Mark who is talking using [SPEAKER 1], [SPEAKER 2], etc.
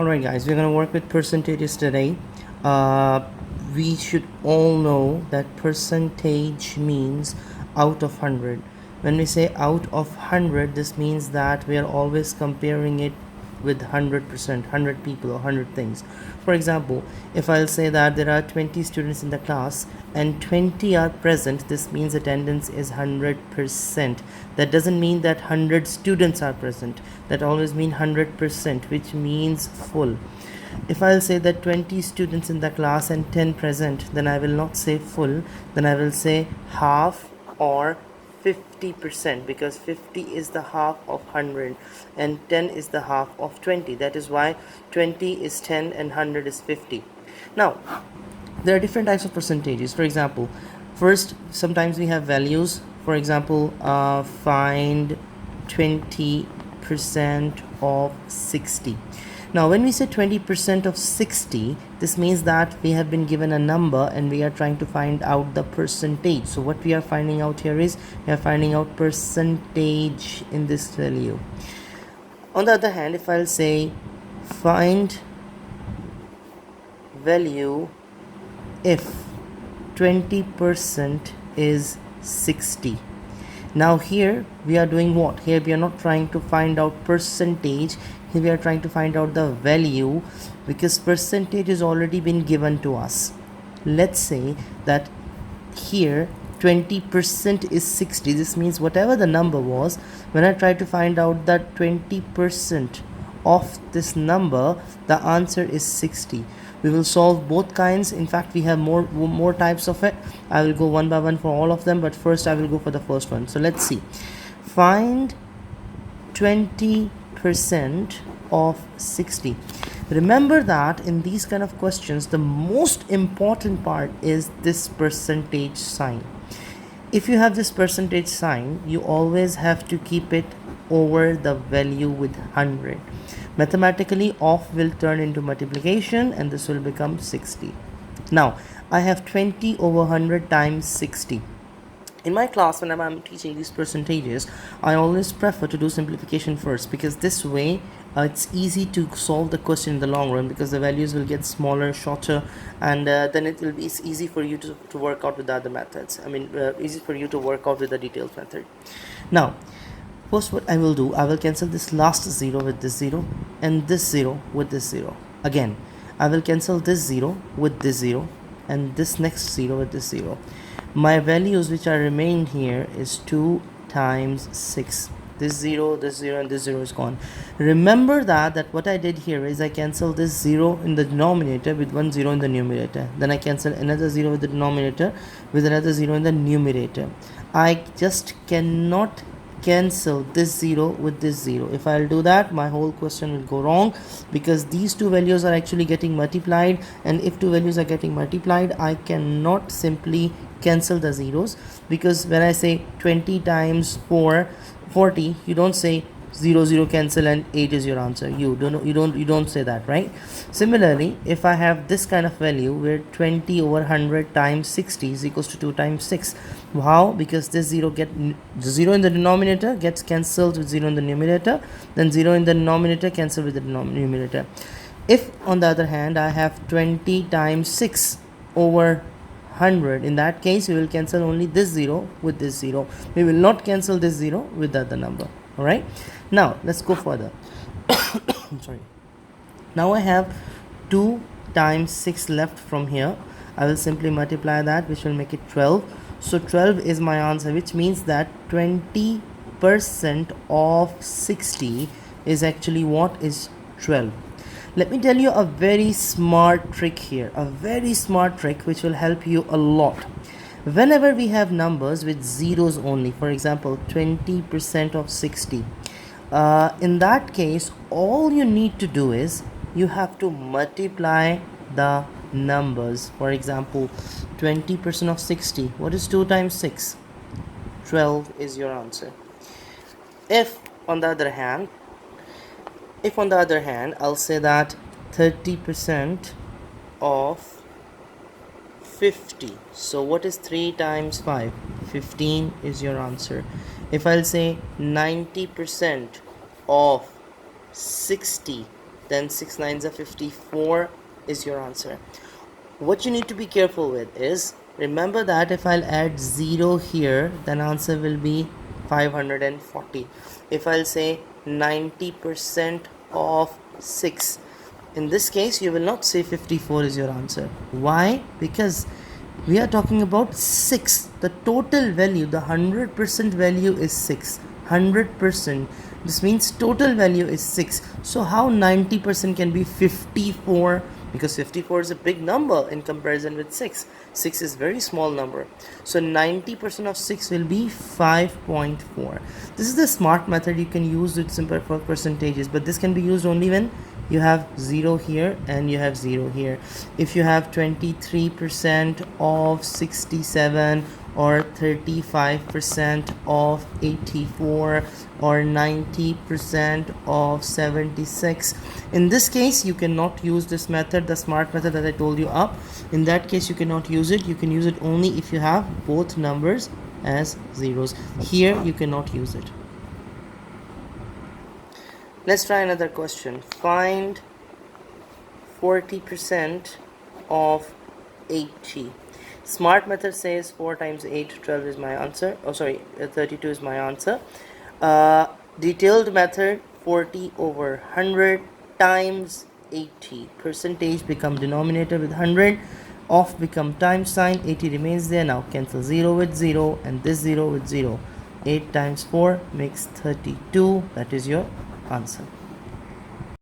[SPEAKER 1] Alright guys, we're going to work with percentages today. Uh, we should all know that percentage means out of 100. When we say out of 100, this means that we are always comparing it with 100%, 100 people or 100 things. For example, if I'll say that there are 20 students in the class and 20 are present, this means attendance is 100%. That doesn't mean that 100 students are present. That always means 100%, which means full. If I'll say that 20 students in the class and 10 present, then I will not say full, then I will say half or 50%, because 50 is the half of 100 and 10 is the half of 20. That is why 20 is 10 and 100 is 50. Now there are different types of percentages. For example, first, sometimes we have values. For example, find 20% of 60. Now when we say 20% of 60, this means that we have been given a number and we are trying to find out the percentage. So what we are finding out here is we are finding out percentage in this value. On the other hand, if I'll say find value if 20% is 60. Now here we are doing what? Here we are not trying to find out percentage. Here we are trying to find out the value, because percentage has already been given to us. Let's say that here 20% is 60. This means whatever the number was, when I try to find out that 20% of this number, the answer is 60. We will solve both kinds. In fact, we have more types of it. I will go one by one for all of them, but first I will go for the first one. So let's see. Find 20% of 60. Remember that in these kind of questions, the most important part is this percentage sign. If you have this percentage sign, you always have to keep it over the value with 100. Mathematically, off will turn into multiplication and this will become 60. Now I have 20 over 100 times 60. In my class, whenever I'm teaching these percentages, I always prefer to do simplification first, because this way it's easy to solve the question in the long run, because the values will get smaller, shorter, and then it will be easy for you to work out with the other methods. Easy for you to work out with the detailed method. Now first, what I will do, I will cancel this last 0 with this 0 and this 0 with this 0. Again, I will cancel this 0 with this 0 and this next 0 with this 0. My values which are remained here is 2 times 6. This 0 and this 0 is gone. Remember that what I did here is I cancelled this 0 in the denominator with 1 0 in the numerator. Then I cancel another 0 with the denominator with another 0 in the numerator. I just cannot cancel this 0 with this 0. If I'll do that, my whole question will go wrong, because these two values are actually getting multiplied, and if two values are getting multiplied, I cannot simply cancel the zeros, because when I say 20 times 4 40, you don't say 0 0 cancel and 8 is your answer. You don't say that, right? Similarly, if I have this kind of value where 20 over 100 times 60 is equals to 2 times 6. How? Because this 0 in the denominator gets cancelled with 0 in the numerator, then 0 in the denominator cancelled with the numerator. If on the other hand I have 20 times 6 over 100, in that case we will cancel only this 0 with this 0. We will not cancel this 0 with the other number. All right, now let's go further. Sorry. Now I have 2 times 6 left from here. I will simply multiply that, which will make it 12. So 12 is my answer, which means that 20% of 60 is actually what is 12. Let me tell you a very smart trick here, a very smart trick which will help you a lot. Whenever we have numbers with zeros only, for example 20% of 60, in that case all you need to do is you have to multiply the numbers. For example, 20% of 60, what is 2 times 6? 12 is your answer. If on the other hand I'll say that 30% of 50, so what is 3 times 5? 15 is your answer. If I'll say 90% of 60, then 6 nines are 54 is your answer. What you need to be careful with is, remember that if I'll add 0 here, then answer will be 540. If I'll say 90% of 6, in this case you will not say 54 is your answer. Why? Because we are talking about 6. The total value, the 100% value is 6. 100%. This means total value is 6. So how 90% can be 54? Because 54 is a big number in comparison with 6. 6 is very small number. So 90% of 6 will be 5.4. This is the smart method you can use with simple for percentages, but this can be used only when you have 0 here and you have 0 here. If you have 23% of 67 or 35% of 84 or 90% of 76, in this case you cannot use this method, the smart method that I told you up. In that case you cannot use it. You can use it only if you have both numbers as zeros. Here you cannot use it. Let's try another question. Find 40% of 80. Smart method says 4 times 8, 12 is my answer. 32 is my answer. Detailed method, 40 over 100 times 80. Percentage become denominator with 100. Off become times sign. 80 remains there. Now cancel 0 with 0 and this 0 with 0. 8 times 4 makes 32. That is your answer.